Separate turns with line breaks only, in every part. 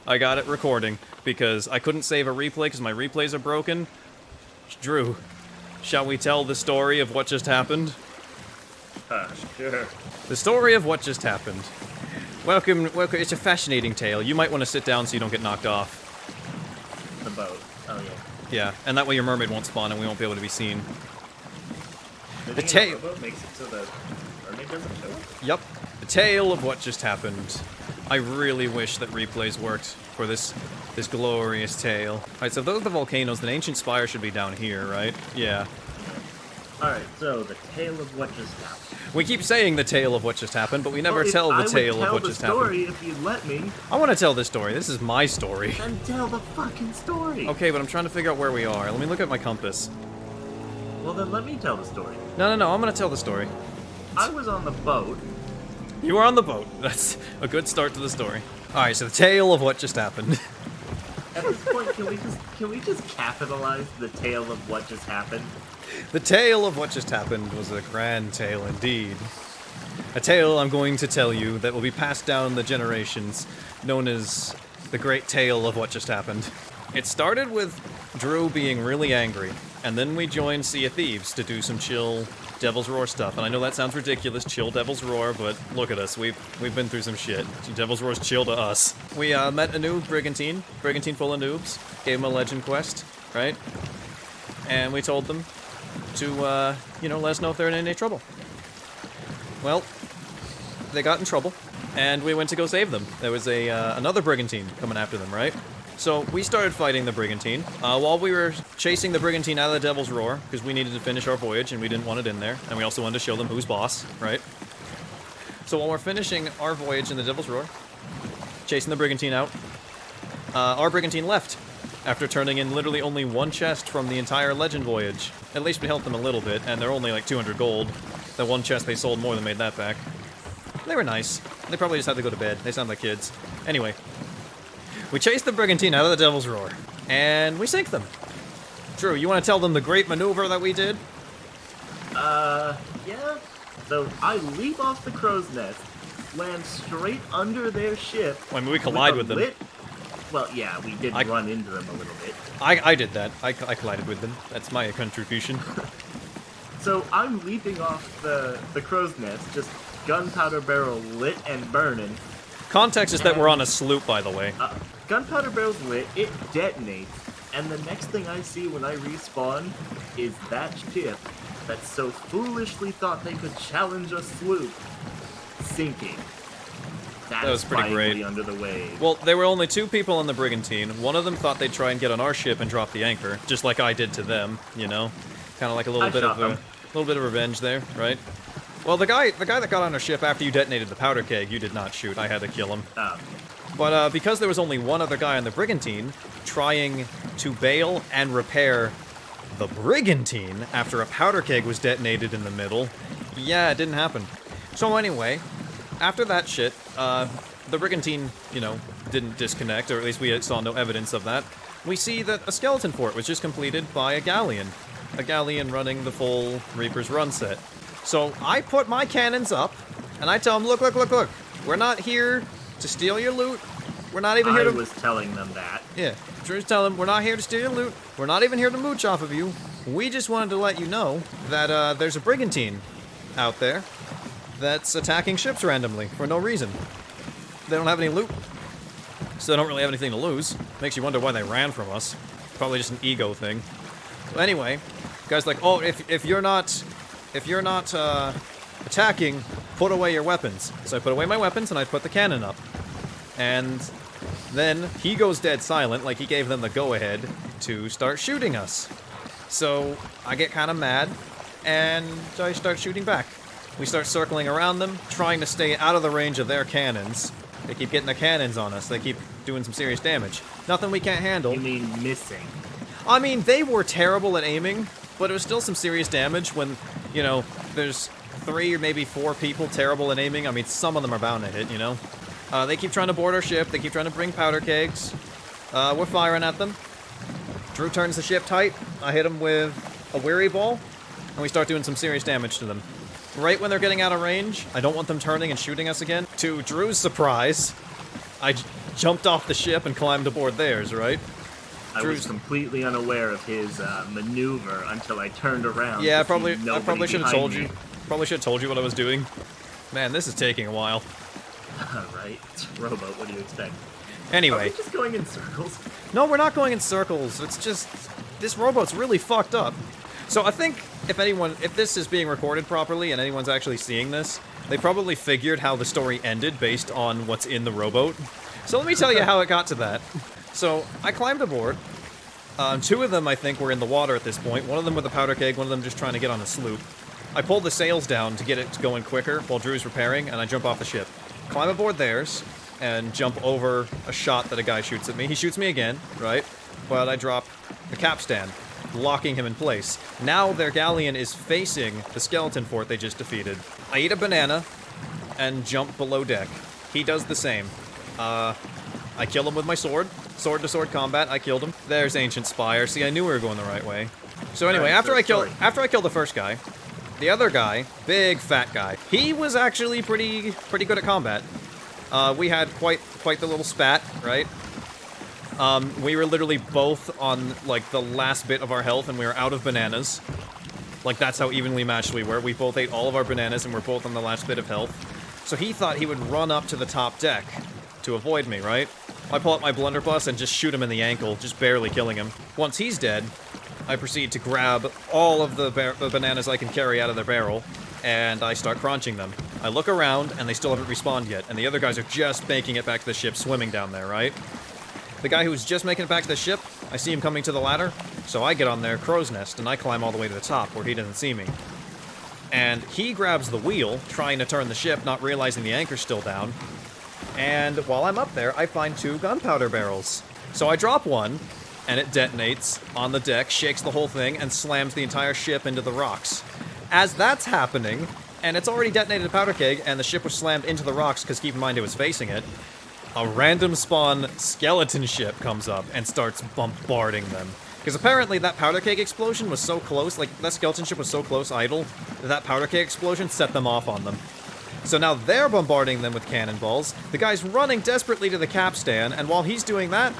I got it recording, because I couldn't save a replay because my replays are broken. Drew, shall we tell the story of what just happened?
Sure.
The story of what just happened. Welcome, it's a fascinating tale. You might want to sit down so you don't get knocked off.
The boat. Oh, yeah.
Yeah, and that way your mermaid won't spawn and we won't be able to be seen.
The
tale
makes it so the mermaid doesn't show up?
Yep. The tale of what just happened. I really wish that replays worked for this glorious tale. Alright, so those are the volcanoes. The ancient spire should be down here, right? Yeah.
Alright, so the tale of what just happened.
We keep saying the tale of what just happened, but we never tell the tale of what just happened.
I would tell the story if you'd let me.
I want to tell this story. This is my story.
Then tell the fucking story.
Okay, but I'm trying to figure out where we are. Let me look at my compass.
Well, then let me tell the story.
No, I'm going to tell the story.
I was on the boat.
You were on the boat. That's a good start to the story. Alright, so the tale of what just happened.
At this point, can we just capitalize the tale of what just happened?
The tale of what just happened was a grand tale indeed. A tale I'm going to tell you that will be passed down the generations, known as the great tale of what just happened. It started with Drew being really angry, and then we joined Sea of Thieves to do some chill Devil's Roar stuff. And I know that sounds ridiculous, chill Devil's Roar, but look at us, we've been through some shit. Devil's Roar's chill to us. We met a new brigantine full of noobs, gave them a legend quest, right? And we told them to, let us know if they're in any trouble. Well, they got in trouble, and we went to go save them. There was another brigantine coming after them, right? So we started fighting the brigantine. While we were chasing the brigantine out of the Devil's Roar, because we needed to finish our voyage and we didn't want it in there, and we also wanted to show them who's boss, right? So while we're finishing our voyage in the Devil's Roar, chasing the brigantine out, our brigantine left after turning in literally only one chest from the entire legend voyage. At least we helped them a little bit, and they're only like 200 gold. That one chest they sold more than made that back. They were nice. They probably just had to go to bed. They sound like kids. Anyway. We chased the brigantine out of the Devil's Roar, and we sank them. Drew, you want to tell them the great maneuver that we did?
Yeah. So I leap off the crow's nest, land straight under their ship.
I mean, we collide with them.
Well, yeah, we did run into them a little bit.
I did that. I collided with them. That's my contribution.
So I'm leaping off the crow's nest, just gunpowder barrel lit and burning.
Context is that we're on a sloop, by the way.
Gunpowder barrel's lit, it detonates, and the next thing I see when I respawn is that ship that so foolishly thought they could challenge a sloop sinking.
That was pretty great.
Under the wave.
Well, there were only two people on the brigantine. One of them thought they'd try and get on our ship and drop the anchor, just like I did to them, you know? Kind of like a little bit of revenge there, right? Well, the guy that got on our ship after you detonated the powder keg, you did not shoot. I had to kill him. But because there was only one other guy on the brigantine trying to bail and repair the brigantine after a powder keg was detonated in the middle, yeah, it didn't happen. So anyway, after that shit, the brigantine, didn't disconnect, or at least we saw no evidence of that. We see that a skeleton fort was just completed by a galleon running the full Reaper's Run set. So I put my cannons up, and I tell them, look, we're not here to steal your loot. We're not even here to...
I was telling them that.
Yeah, just tell them, we're not here to steal your loot. We're not even here to mooch off of you. We just wanted to let you know that there's a brigantine out there that's attacking ships randomly for no reason. They don't have any loot, so they don't really have anything to lose. Makes you wonder why they ran from us. Probably just an ego thing. So anyway, guys like, oh, if you're not attacking, put away your weapons. So I put away my weapons and I put the cannon up. And then he goes dead silent, like he gave them the go-ahead to start shooting us. So I get kind of mad, and I start shooting back. We start circling around them, trying to stay out of the range of their cannons. They keep getting their cannons on us. They keep doing some serious damage. Nothing we can't handle.
You mean missing?
I mean, they were terrible at aiming, but it was still some serious damage when, there's 3 or maybe 4 people terrible at aiming. I mean, some of them are bound to hit, They keep trying to board our ship. They keep trying to bring powder kegs. We're firing at them. Drew turns the ship tight. I hit him with a weary ball, and we start doing some serious damage to them. Right when they're getting out of range, I don't want them turning and shooting us again. To Drew's surprise, jumped off the ship and climbed aboard theirs, right?
I was completely unaware of his maneuver until I turned around.
Yeah, I
to see
probably should have told
me.
you. Probably should have told you what I was doing. Man, this is taking a while.
Right, it's a rowboat. What do you expect?
Anyway.
Are we just going in circles?
No, we're not going in circles. It's just this rowboat's really fucked up. So I think if this is being recorded properly and anyone's actually seeing this, they probably figured how the story ended based on what's in the rowboat. So let me tell you how it got to that. So I climbed aboard. Two of them, I think, were in the water at this point. One of them with a powder keg, one of them just trying to get on the sloop. I pulled the sails down to get it going quicker while Drew's repairing, and I jump off the ship. Climb aboard theirs, and jump over a shot that a guy shoots at me. He shoots me again, right? But I drop the capstan, locking him in place. Now their galleon is facing the skeleton fort they just defeated. I eat a banana, and jump below deck. He does the same. I kill him with my sword. Sword-to-sword combat, I killed him. There's Ancient Spire. See, I knew we were going the right way. So anyway, after I kill the first guy, the other guy, big fat guy, he was actually pretty good at combat. We had quite the little spat, right? We were literally both on, like, the last bit of our health, and we were out of bananas. Like, that's how evenly matched we were. We both ate all of our bananas, and we're both on the last bit of health. So he thought he would run up to the top deck to avoid me, right? I pull out my blunderbuss and just shoot him in the ankle, just barely killing him. Once he's dead, I proceed to grab all of the bananas I can carry out of their barrel, and I start crunching them. I look around, and they still haven't respawned yet, and the other guys are just making it back to the ship, swimming down there, right? The guy who's just making it back to the ship, I see him coming to the ladder, so I get on their crow's nest, and I climb all the way to the top, where he doesn't see me. And he grabs the wheel, trying to turn the ship, not realizing the anchor's still down. And while I'm up there, I find 2 gunpowder barrels. So I drop one, and it detonates on the deck, shakes the whole thing, and slams the entire ship into the rocks. As that's happening, and it's already detonated a powder keg, and the ship was slammed into the rocks, because keep in mind it was facing it, a random spawn skeleton ship comes up and starts bombarding them. Because apparently that powder keg explosion was so close, like, that skeleton ship was so close idle, that powder keg explosion set them off on them. So now they're bombarding them with cannonballs. The guy's running desperately to the capstan, and while he's doing that,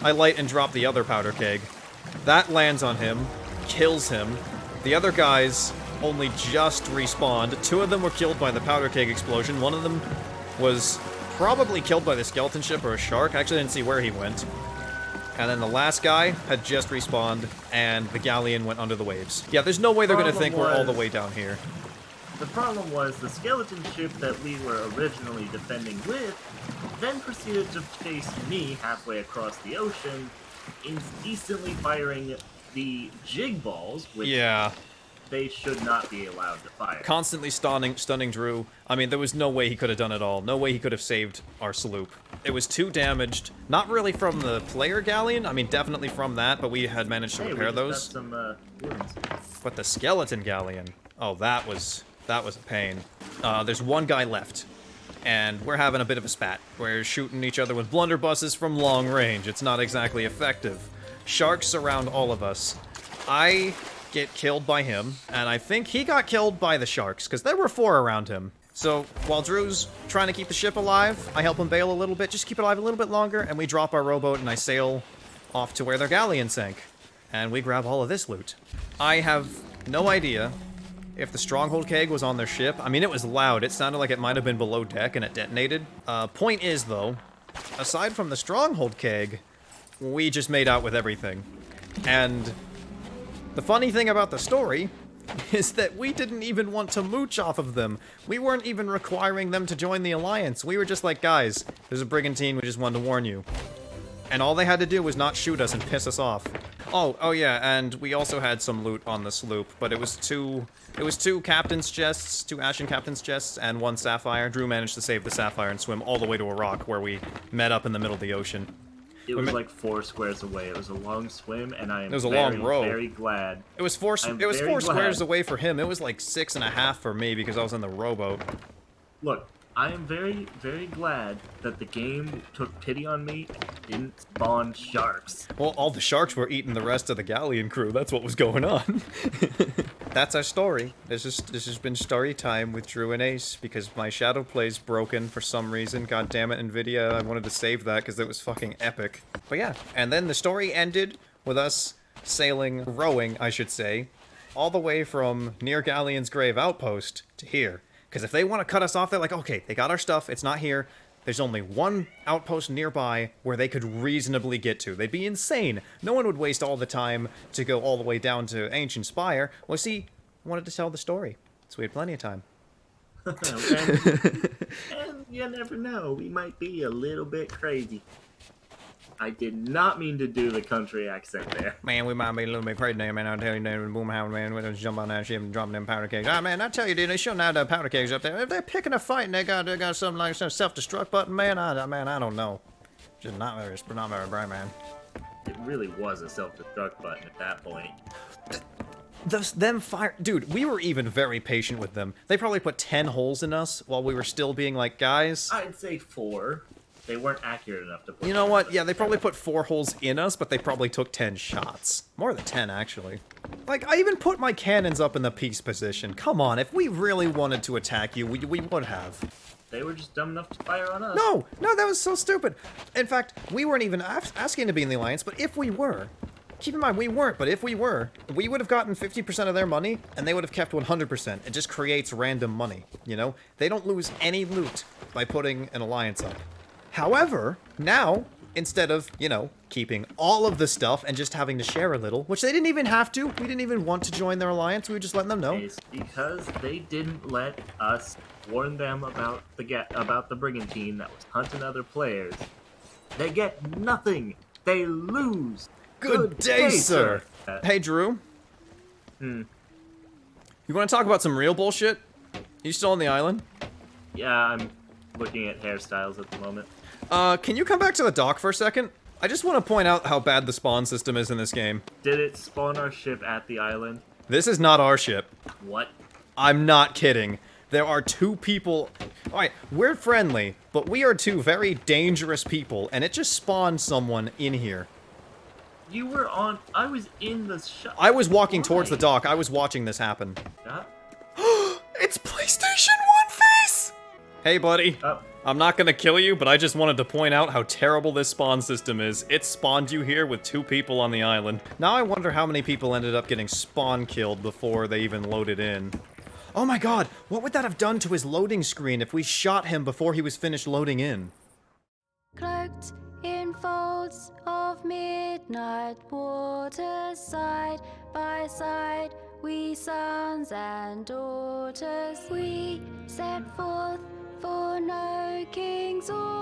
I light and drop the other powder keg. That lands on him, kills him. The other guys only just respawned. 2 of them were killed by the powder keg explosion. One of them was probably killed by the skeleton ship or a shark. I actually didn't see where he went. And then the last guy had just respawned, and the galleon went under the waves. Yeah, there's no way they're gonna think we're all the way down here.
The problem was the skeleton ship that we were originally defending with then proceeded to chase me halfway across the ocean, indecently firing the jig balls, which they should not be allowed to fire.
Constantly stunning Drew. I mean, there was no way he could have done it all. No way he could have saved our sloop. It was too damaged. Not really from the player galleon. I mean, definitely from that, but we had managed to repair those.
Got some wounds.
But the skeleton galleon, oh, that was a pain. There's one guy left, and we're having a bit of a spat. We're shooting each other with blunderbusses from long range. It's not exactly effective. Sharks surround all of us. I get killed by him, and I think he got killed by the sharks, because there were 4 around him. So, while Drew's trying to keep the ship alive, I help him bail a little bit, just keep it alive a little bit longer, and we drop our rowboat, and I sail off to where their galleon sank. And we grab all of this loot. I have no idea if the stronghold keg was on their ship. I mean, it was loud. It sounded like it might have been below deck, and it detonated. Point is, though, aside from the stronghold keg, we just made out with everything. And the funny thing about the story is that we didn't even want to mooch off of them. We weren't even requiring them to join the Alliance. We were just like, guys, there's a brigantine, we just wanted to warn you. And all they had to do was not shoot us and piss us off. Oh yeah, and we also had some loot on the sloop, but it was two captain's chests, 2 ashen captain's chests, and 1 sapphire. Drew managed to save the sapphire and swim all the way to a rock where we met up in the middle of the ocean.
It was like 4 squares away. It was a long swim, and I am
very
glad.
It was 4 squares away for him. It was like 6.5 for me because I was in the rowboat.
Look, I am very, very glad that the game took pity on me and didn't spawn sharks.
Well, all the sharks were eating the rest of the galleon crew. That's what was going on. That's our story. This has been story time with Drew and Ace because my shadow play's broken for some reason. God damn it, Nvidia. I wanted to save that because it was fucking epic. But yeah, and then the story ended with us rowing, I should say, all the way from near Galleon's Grave Outpost to here. Because if they want to cut us off, they're like, okay, they got our stuff, it's not here. There's only one outpost nearby where they could reasonably get to. They'd be insane. No one would waste all the time to go all the way down to Ancient Spire. Well, see, I wanted to tell the story, so we had plenty of time.
And you never know, we might be a little bit crazy. I did not mean to do the country accent there.
Man, we might be a little bit crazy there, man. I'll tell you, Boomhound, man, we just jump on that ship and drop them powder kegs. Ah, man, I tell you, dude, they shouldn't have the powder kegs up there. If they're picking a fight and they got something like some self-destruct button, man, I don't know. Just not very bright, man.
It really was a self-destruct button at that point.
Dude, we were even very patient with them. They probably put 10 holes in us while we were still being like, guys.
I'd say 4. They weren't accurate enough to put.
You know what? Yeah, they probably put 4 holes in us, but they probably took 10 shots. More than 10, actually. Like, I even put my cannons up in the peace position. Come on, if we really wanted to attack you, we would have.
They were just dumb enough to fire on us.
No, that was so stupid. In fact, we weren't even asking to be in the Alliance, but if we were, keep in mind, we weren't, but if we were, we would have gotten 50% of their money, and they would have kept 100%. It just creates random money, you know? They don't lose any loot by putting an Alliance up. However, now, instead of, you know, keeping all of the stuff and just having to share a little, which they didn't even have to, we didn't even want to join their alliance, we were just letting them know.
It's because they didn't let us warn them about the brigantine that was hunting other players. They get nothing. They lose.
Good day, sir. Hey, Drew. You want to talk about some real bullshit? You still on the island?
Yeah, I'm looking at hairstyles at the moment.
Can you come back to the dock for a second? I just want to point out how bad the spawn system is in this game.
Did it spawn our ship at the island?
This is not our ship.
What?
I'm not kidding. There are 2 people... Alright, we're friendly, but we are 2 very dangerous people, and it just spawned someone in here.
You were on... I was in the shop.
I was walking towards the dock. I was watching this happen. It's PlayStation 1 face! Hey, buddy. I'm not gonna kill you, but I just wanted to point out how terrible this spawn system is. It spawned you here with 2 people on the island. Now I wonder how many people ended up getting spawn killed before they even loaded in. Oh my god, what would that have done to his loading screen if we shot him before he was finished loading in?
Cloaked in folds of midnight waters, side by side, we sons and daughters, we set forth for no king's order.